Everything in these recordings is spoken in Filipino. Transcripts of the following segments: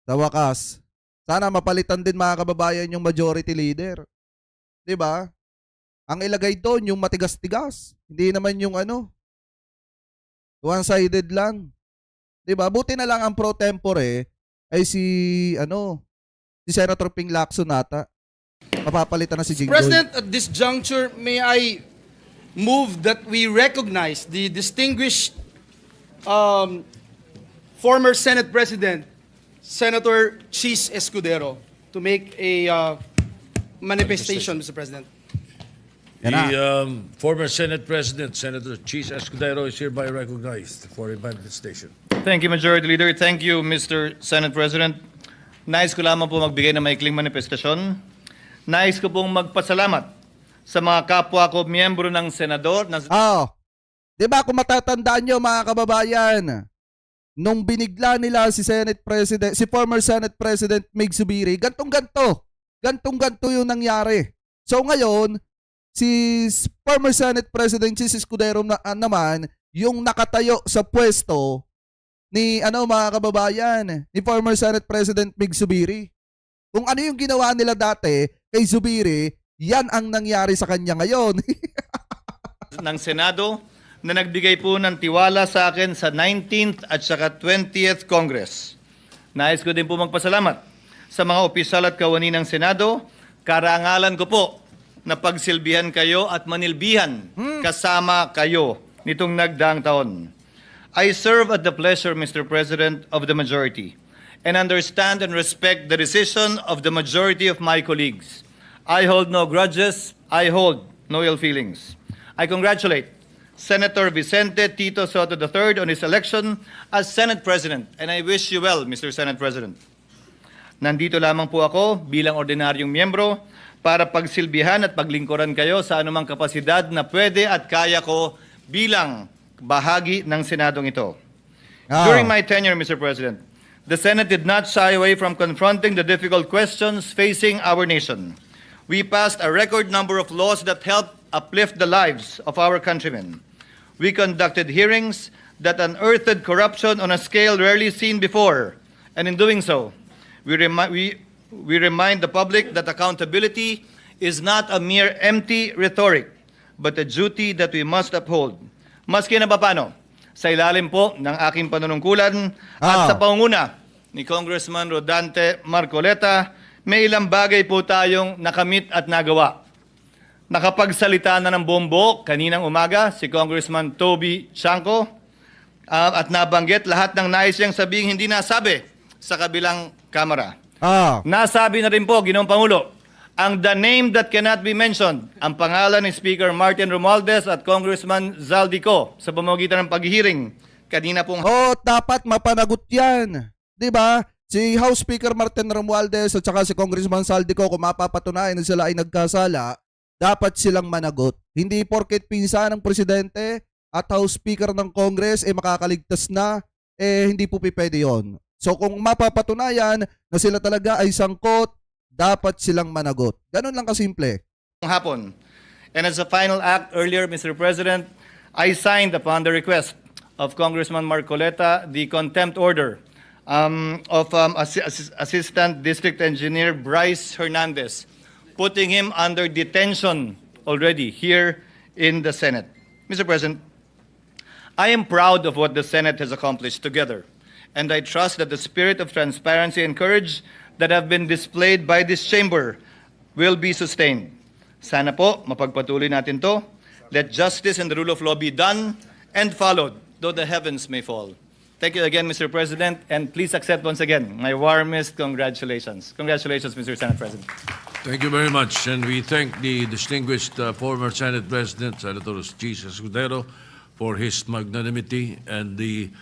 Sa wakas, sana mapalitan din mga kababayan yung majority leader. 'Di ba? Ang ilagay doon yung matigas-tigas. Hindi naman yung one-sided lang. 'Di ba? Buti na lang ang pro tempore ay si Senator Ping Lacson nata. Mapapalitan na si Mr. Jinggoy. President, at this juncture, may I move that we recognize the distinguished former Senate President, Senator Chis Escudero, to make a manifestation, Mr. President. Yan na. The former Senate President, Senator Chis Escudero, is hereby recognized for a manifestation. Thank you, Majority Leader. Thank you, Mr. Senate President. Nais ko lamang po magbigay ng maikling manifestasyon. Nais ko pong magpasalamat sa mga kapwa ko miyembro ng Senador. Di ba kung matatandaan nyo mga kababayan, nung binigla nila si former Senate President Mig Zubiri, gantong-ganto yung nangyari. So ngayon, si former Senate President Chis Escudero naman, yung nakatayo sa pwesto ni mga kababayan, ni former Senate President Mig Zubiri. Kung ano yung ginawa nila dati kay Zubiri, yan ang nangyari sa kanya ngayon. ng Senado na nagbigay po ng tiwala sa akin sa 19th at saka 20th Congress. Nais ko din po magpasalamat sa mga opisyal at kawani ng Senado. Karangalan ko po na pagsilbihan kayo at manilbihan kasama kayo nitong nagdaang taon. I serve at the pleasure, Mr. President, of the majority and understand and respect the decision of the majority of my colleagues. I hold no grudges. I hold no ill feelings. I congratulate Senator Vicente Tito Soto III on his election as Senate President, and I wish you well, Mr. Senate President. Nandito lamang po ako bilang ordinaryong miyembro para pagsilbihan at paglingkuran kayo sa anumang kapasidad na pwede at kaya ko bilang bahagi ng Senadong ito. During my tenure, Mr. President, the Senate did not shy away from confronting the difficult questions facing our nation. We passed a record number of laws that helped uplift the lives of our countrymen. We conducted hearings that unearthed corruption on a scale rarely seen before. And in doing so, we remind the public that accountability is not a mere empty rhetoric, but a duty that we must uphold. Maski na paano, sa ilalim po ng aking panunungkulan at sa pangunguna ni Congressman Rodante Marcoleta, may ilang bagay po tayong nakamit at nagawa. Nakapagsalita na ng bombo kaninang umaga si Congressman Toby Chanco at nabanggit lahat ng nais niyang sabihin hindi nasabi sa kabilang kamera. Nasabi na rin po, Ginoong Pangulo, ang the name that cannot be mentioned, ang pangalan ni Speaker Martin Romualdez at Congressman Zaldico sa pamamagitan ng paghihiring. Kanina pong... dapat mapanagot yan. Diba? Si House Speaker Martin Romualdez at saka si Congressman Zaldico, kung mapapatunayan na sila ay nagkasala, dapat silang managot. Hindi porket pinsan ng presidente at House Speaker ng Congress makakaligtas na, hindi po pwede yun. So kung mapapatunayan na sila talaga ay sangkot, dapat silang managot. Ganun lang kasimple. Hapon. And as a final act earlier, Mr. President, I signed upon the request of Congressman Marcoleta the contempt order of Assistant District Engineer Bryce Hernandez, putting him under detention already here in the Senate. Mr. President, I am proud of what the Senate has accomplished together, and I trust that the spirit of transparency and courage that have been displayed by this chamber will be sustained. Sana po, mapagpatuloy natin to. Let justice and the rule of law be done and followed, though the heavens may fall. Thank you again, Mr. President, and please accept once again my warmest congratulations. Congratulations, Mr. Senate President. Thank you very much, and we thank the distinguished former Senate President, Senator Chis Escudero, for his magnanimity and the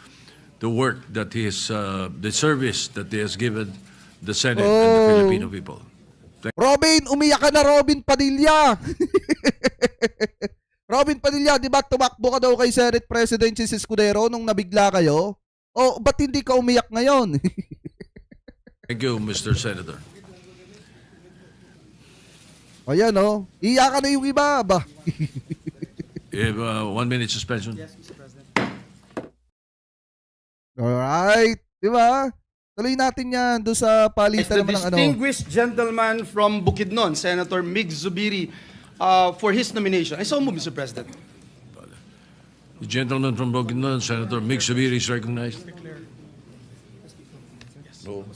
work that he has, the service that he has given the Senate and the Filipino people. Robin, umiyak ka na, Robin Padilla. Robin Padilla, di ba tumakbo ka daw kay Senate President Chis Escudero nung nabigla kayo? O ba't hindi ka umiyak ngayon? Thank you, Mr. Senator. Ayan iyakan na yung iba ba? You have 1 minute suspension. Alright, di ba? Tuloy natin yan doon sa It's palitan the naman ng ano. distinguished gentleman from Bukidnon, Senator Mig Zubiri, for his nomination. I so move, Mr. President. The gentleman from Bukidnon, Senator Mig Zubiri, is recognized. No.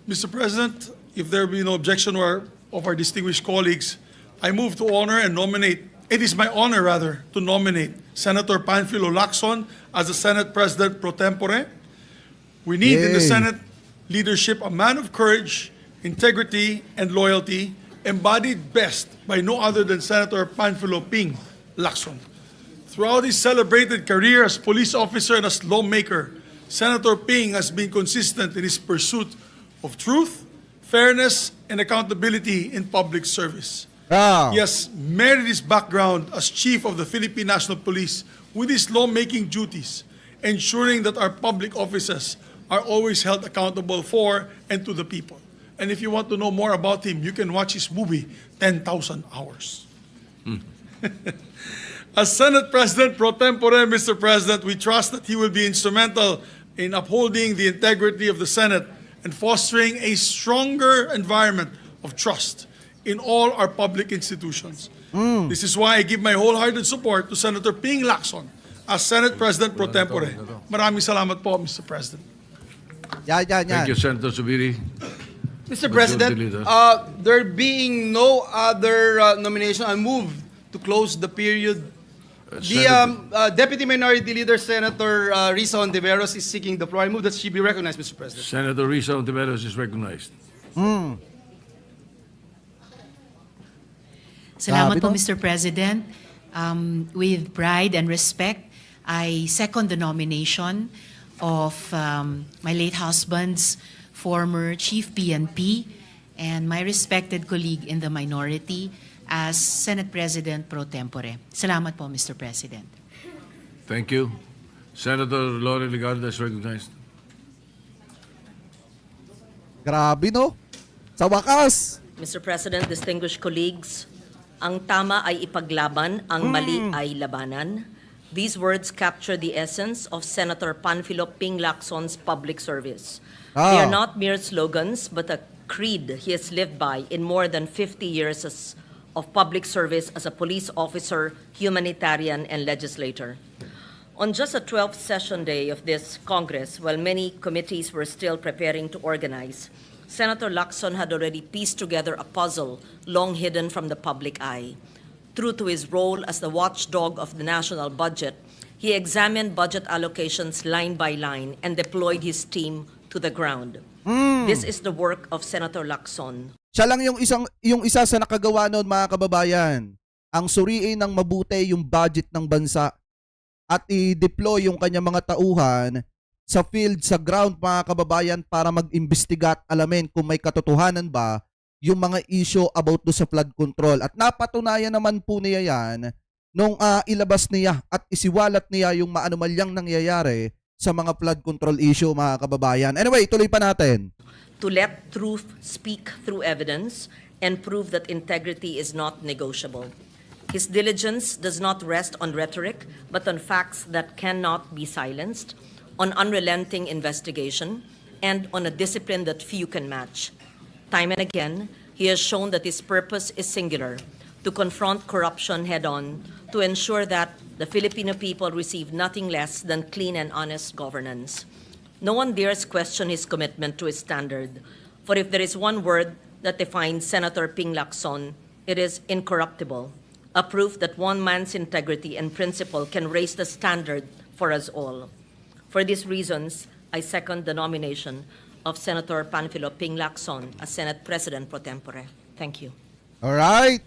Mr. President, if there be no objection of our distinguished colleagues, I move to honor and nominate, it is my honor rather, to nominate Senator Panfilo Lacson as the Senate President pro tempore. We need in the Yay. Senate leadership a man of courage, integrity, and loyalty, embodied best by no other than Senator Panfilo Ping Lacson. Throughout his celebrated career as police officer and as lawmaker, Senator Ping has been consistent in his pursuit of truth, fairness, and accountability in public service. Ah, He has married his background as Chief of the Philippine National Police with his lawmaking duties, ensuring that our public offices are always held accountable for and to the people. And if you want to know more about him, you can watch his movie, 10,000 Hours. As Senate President pro tempore, Mr. President, we trust that he will be instrumental in upholding the integrity of the Senate and fostering a stronger environment of trust in all our public institutions. This is why I give my wholehearted support to Senator Ping Lacson as Senate President pro tempore. Maraming salamat po, Mr. President. yan. Thank you, Senator Zubiri. Mr. President, Leader. there being no other nomination, I move to close the period. The Deputy Minority Leader, Senator Risa Hontiveros, is seeking the floor. I move that she be recognized, Mr. President. Senator Risa Ontiveros is recognized. Salamat Grabe, po, no? Mr. President. With pride and respect, I second the nomination of my late husband's former Chief PNP and my respected colleague in the minority as Senate President pro tempore. Salamat po, Mr. President. Thank you. Senator Lori Ligarda is recognized. Grabe, no? Sa wakas. Mr. President, distinguished colleagues, ang tama ay ipaglaban, ang mali ay labanan. These words capture the essence of Senator Panfilo Ping Lacson's public service. They are not mere slogans, but a creed he has lived by in more than 50 years of public service as a police officer, humanitarian, and legislator. On just the 12th session day of this Congress, while many committees were still preparing to organize, Senator Lacson had already pieced together a puzzle long hidden from the public eye. True to his role as the watchdog of the national budget, he examined budget allocations line by line and deployed his team to the ground. This is the work of Senator Lacson. Siya lang yung isa sa nakagawa noon, mga kababayan. Ang suriin ng mabuti yung budget ng bansa at i-deploy yung kanyang mga tauhan sa field, sa ground, mga kababayan, para mag-imbestiga at alamin kung may katotohanan ba yung mga issue about do sa flood control. At napatunayan naman po niya yan nung ilabas niya at isiwalat niya yung maanumalyang nangyayari sa mga flood control issue, mga kababayan. Anyway, tuloy pa natin. To let truth speak through evidence and prove that integrity is not negotiable. His diligence does not rest on rhetoric, but on facts that cannot be silenced, on unrelenting investigation, and on a discipline that few can match. Time and again, he has shown that his purpose is singular, to confront corruption head-on, to ensure that the Filipino people receive nothing less than clean and honest governance. No one dares question his commitment to his standard, for if there is one word that defines Senator Ping Lacson, it is incorruptible, a proof that one man's integrity and principle can raise the standard for us all. For these reasons, I second the nomination of Senator Panfilo Ping Lacson as Senate President pro tempore. Thank you. All right.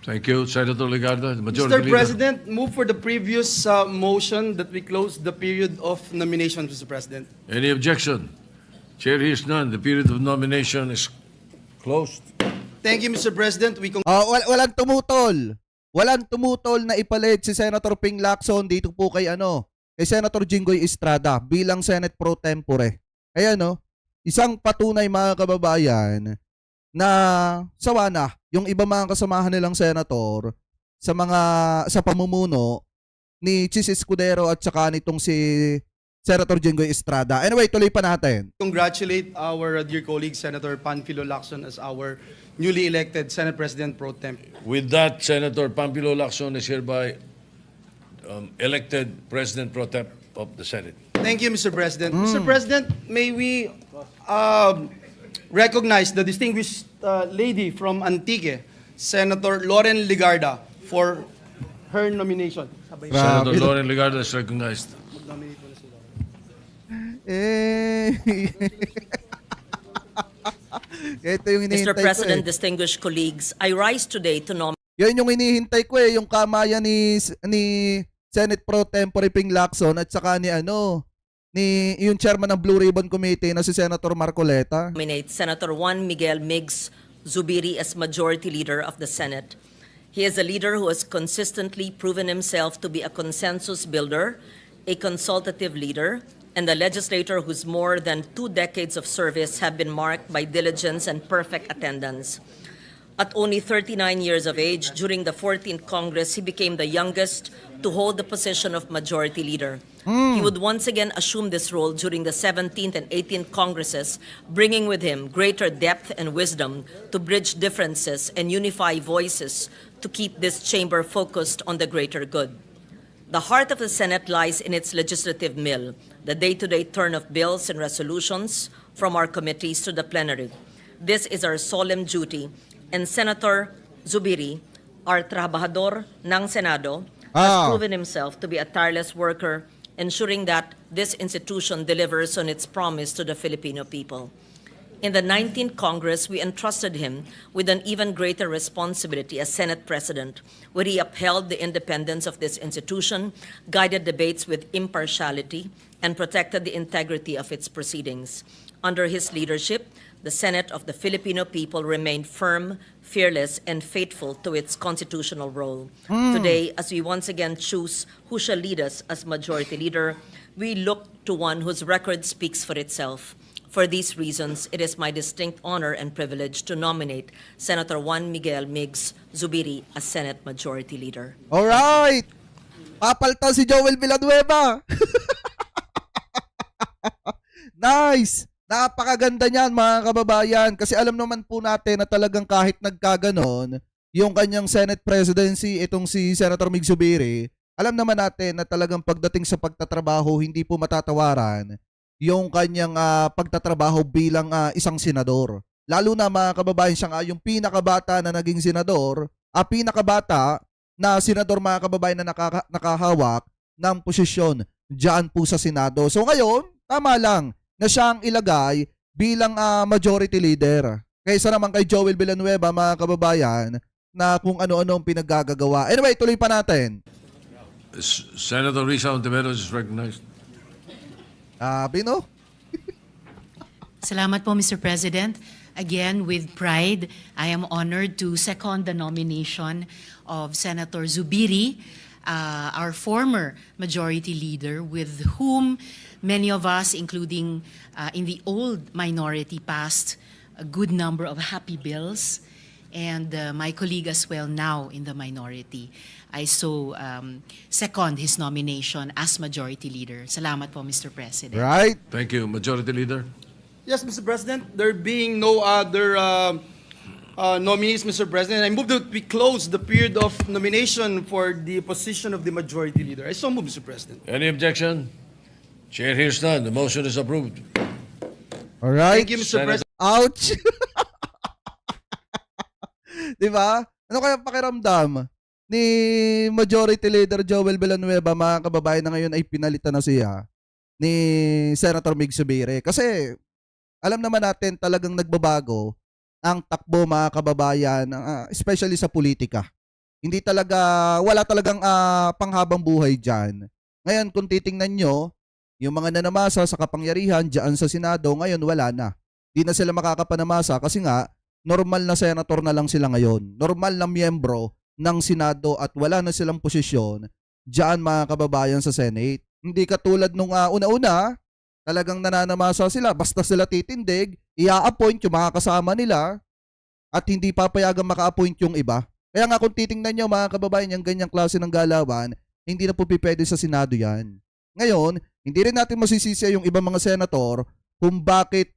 Thank you, Senator Ligarda. The Majority Mr. Leader. President, move for the previous motion that we close the period of nomination, Mr. President. Any objection? Chair hears none. The period of nomination is closed. Thank you, Mr. President. We Walang tumutol. Walang tumutol na ipalit si Senator Ping Lacson dito po kay kay Senator Jinggoy Estrada bilang Senate pro tempore. Ayan, isang patunay, mga kababayan, na sawa na yung iba mga kasamahan nilang senator sa pamumuno ni Chis Escudero at saka nitong si Senator Jinggoy Estrada. Anyway, tuloy pa natin. Congratulate our dear colleague Senator Panfilo Lacson as our newly elected Senate President Pro Tem. With that, Senator Pampilo Lacson is hereby elected President Pro Tem of the Senate. Thank you, Mr. President. Mr. President, may we recognize the distinguished lady from Antique, Senator Lauren Ligarda, for her nomination. Senator Lauren Ligarda is recognized. Eh. Ito yung hinihintay Mr. ko President, eh. distinguished colleagues, I rise today to nominate Yan yung hinihintay ko eh, yung kamayan ni Senate Pro Tempore Ping Lacson at saka ni yung chairman ng Blue Ribbon Committee na si Senator Marcoleta. Senator Juan Miguel Migs Zubiri as Majority Leader of the Senate. He is a leader who has consistently proven himself to be a consensus builder, a consultative leader, and a legislator whose more than 2 decades of service have been marked by diligence and perfect attendance. At only 39 years of age, during the 14th Congress, he became the youngest to hold the position of Majority Leader. He would once again assume this role during the 17th and 18th Congresses, bringing with him greater depth and wisdom to bridge differences and unify voices to keep this chamber focused on the greater good. The heart of the Senate lies in its legislative mill, the day-to-day turn of bills and resolutions from our committees to the plenary. This is our solemn duty, and Senator Zubiri, our trabajador ng Senado, has proven himself to be a tireless worker, ensuring that this institution delivers on its promise to the Filipino people. In the 19th Congress, we entrusted him with an even greater responsibility as Senate President, where he upheld the independence of this institution, guided debates with impartiality, and protected the integrity of its proceedings. Under his leadership, the Senate of the Filipino people remained firm, fearless, and faithful to its constitutional role. Today, as we once again choose who shall lead us as Majority Leader, we look to one whose record speaks for itself. For these reasons, it is my distinct honor and privilege to nominate Senator Juan Miguel Migs Zubiri as Senate Majority Leader. Alright! Papalta si Joel Villanueva! Nice! Napakaganda niyan mga kababayan kasi alam naman po natin na talagang kahit nagkaganon yung kanyang Senate presidency itong si Senator Mig Zubiri, alam naman natin na talagang pagdating sa pagtatrabaho hindi po matatawaran yung kanyang pagtatrabaho bilang isang senador. Lalo na mga kababayan siya nga yung pinakabata na naging senador, pinakabata na senador mga kababayan na nakahawak ng posisyon diyan po sa Senado. So ngayon, tama lang na siyang ilagay bilang majority leader. Kaysa naman kay Joel Villanueva, mga kababayan, na kung ano-ano ang pinaggagawa. Anyway, tuloy pa natin. Senator Risa Ontiveros is recognized. Bino? Salamat po, Mr. President. Again, with pride, I am honored to second the nomination of Senator Zubiri, our former majority leader, with whom many of us, including in the old minority, passed a good number of happy bills, and my colleague as well now in the minority. I so second his nomination as majority leader. Salamat po, Mr. President. Right? Thank you. Majority Leader. Yes, Mr. President. There being no other nominees, Mr. President, I move that we close the period of nomination for the position of the Majority Leader. I so move, Mr. President. Any objection? Chair hears none. The motion is approved. Alright. Thank you, Mr. Senator- President. Ouch! Diba? Ano kaya pakiramdam ni Majority Leader Joel Villanueva, mga kababayan, na ngayon ay pinalitan na siya ni Senator Mig Zubiri? Kasi alam naman natin talagang nagbabago ang takbo, mga kababayan, especially sa politika. Hindi talaga, wala talagang panghabang buhay dyan. Ngayon, kung titingnan nyo, yung mga nanamasa sa kapangyarihan dyan sa Senado, ngayon wala na. Di na sila makakapanamasa kasi nga, normal na senator na lang sila ngayon. Normal na miyembro ng Senado at wala na silang posisyon dyan, mga kababayan, sa Senate. Hindi katulad nung una-una, talagang nananamasa sila. Basta sila titindig, i-appoint yung mga kasama nila at hindi papayagang maka-appoint yung iba. Kaya nga kung titingnan nyo, mga kababayan, yung ganyang klase ng galawan, hindi na po pwede sa Senado yan. Ngayon, hindi rin natin masisisi yung ibang mga senator kung bakit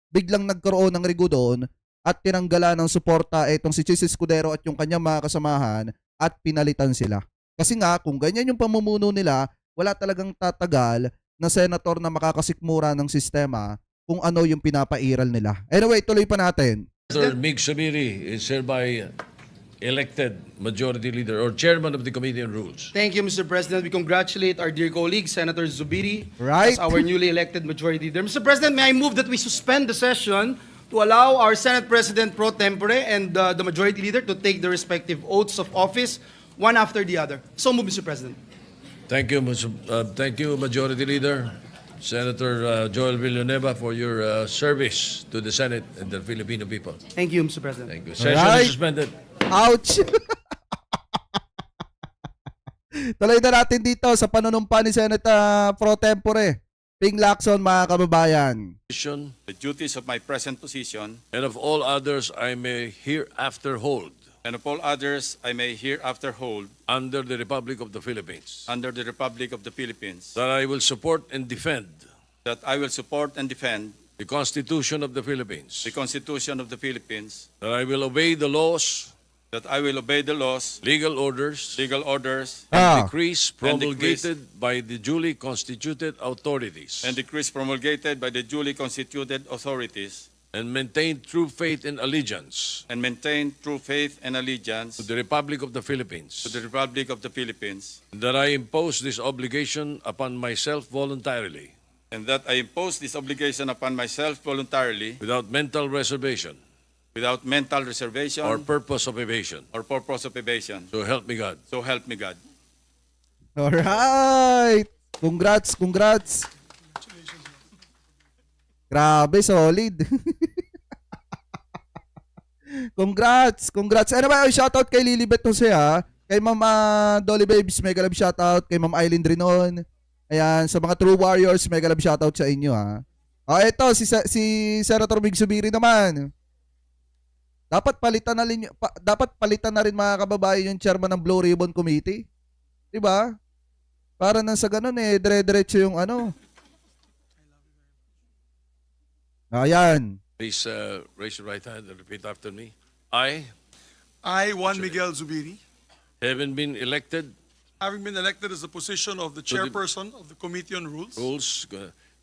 biglang nagkaroon ng rigo doon at tinanggalan ng suporta itong si Chis Escudero at yung kanyang mga kasamahan at pinalitan sila. Kasi nga, kung ganyan yung pamumuno nila, wala talagang tatagal na senator na makakasikmura ng sistema kung ano yung pinapairal nila. Anyway, tuloy pa natin. Senator Mig Subiri is hereby elected Majority Leader or Chairman of the Committee on Rules. Thank you, Mr. President. We congratulate our dear colleague, Senator Zubiri, Right. as our newly elected Majority Leader. Mr. President, may I move that we suspend the session to allow our Senate President pro tempore and the Majority Leader to take the respective oaths of office, one after the other. So move, Mr. President. Thank you, thank you, Majority Leader, Senator Joel Villanueva, for your service to the Senate and the Filipino people. Thank you, Mr. President. Thank you. Session Alright. is suspended. Ouch! Tuloy na natin dito sa panunumpa ni Senate Pro Tempore, Ping Lacson, mga kababayan. The duties of my present position, And of all others I may hereafter hold and of all others I may hereafter hold under the Republic of the Philippines, under the Republic of the Philippines, that I will support and defend that I will support and defend the Constitution of the Philippines, the Constitution of the Philippines, that I will obey the laws, that I will obey the laws, legal orders, legal orders, and decrees And decrees. promulgated by the duly constituted authorities, and decrees promulgated by the duly constituted authorities, and maintain true faith and allegiance and maintain true faith and allegiance to the Republic of the Philippines, to the Republic of the Philippines, and that I impose this obligation upon myself voluntarily, and that I impose this obligation upon myself voluntarily without mental reservation without mental reservation or purpose of evasion. or purpose of evasion. So help me God. So help me God. Alright! Congrats, congrats! Grabe, solid. Congrats, congrats. Ano ba, shoutout kay Lilibet Jose ha. Kay Ma'am Dolly Babes, mega love shoutout. Kay Ma'am Eileen Drinon. Ayan, sa mga True Warriors, mega love shoutout sa inyo ha. Ito, si Senator Mig Subiri naman. Dapat palitan na rin mga kababayan yung chairman ng Blue Ribbon Committee. 'Di ba? Para nang sa ganun dire-diretso yung ano. Ayan. Please raise your right hand and repeat after me. I, I, Juan Miguel Zubiri, having been elected having been elected as the position of the the- chairperson of the Committee on Rules, rules,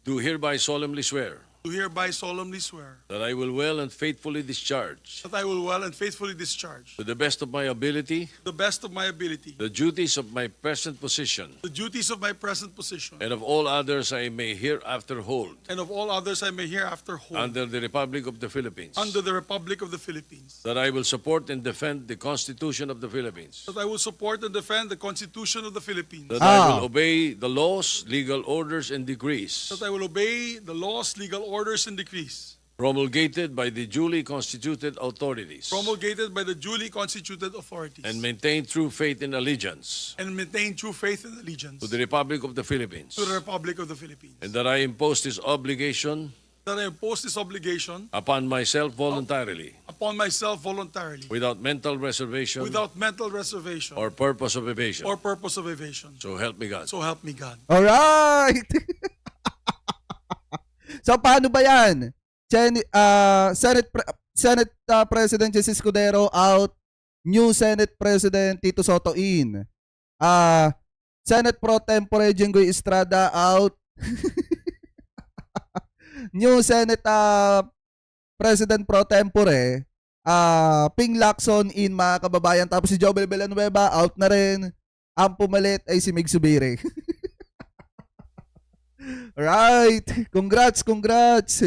do hereby solemnly swear do hereby solemnly swear that I will well and faithfully discharge, that I will well and faithfully discharge, to the best of my ability, to the best of my ability, the duties of my present position, the duties of my present position, and of all others I may hereafter hold and of all others I may hereafter hold under the Republic of the Philippines, under the Republic of the Philippines, that I will support and defend the Constitution of the Philippines, that I will support and defend the Constitution of the Philippines, that I will obey the laws, legal orders, and decrees that I will obey the laws, legal orders, and decrees promulgated by the duly constituted authorities, promulgated by the duly constituted authorities, and maintain true faith and allegiance and maintain true faith and allegiance to the Republic of the Philippines, to the Republic of the Philippines, and that I impose this obligation that I impose this obligation upon myself voluntarily, upon myself voluntarily, without mental reservation without mental reservation or purpose of evasion. or purpose of evasion. So help me God. So help me God. Alright! So paano ba yan? Senate President Chis Escudero out. New Senate President Tito Soto in. Senate Pro Tempore Jinggoy Estrada out. New Senate President Pro Tempore Ping Lacson in, mga kababayan. Tapos si Jobel Villanueva out na rin. Ang pumalit ay si Mig Subiri. Right. Congrats, congrats.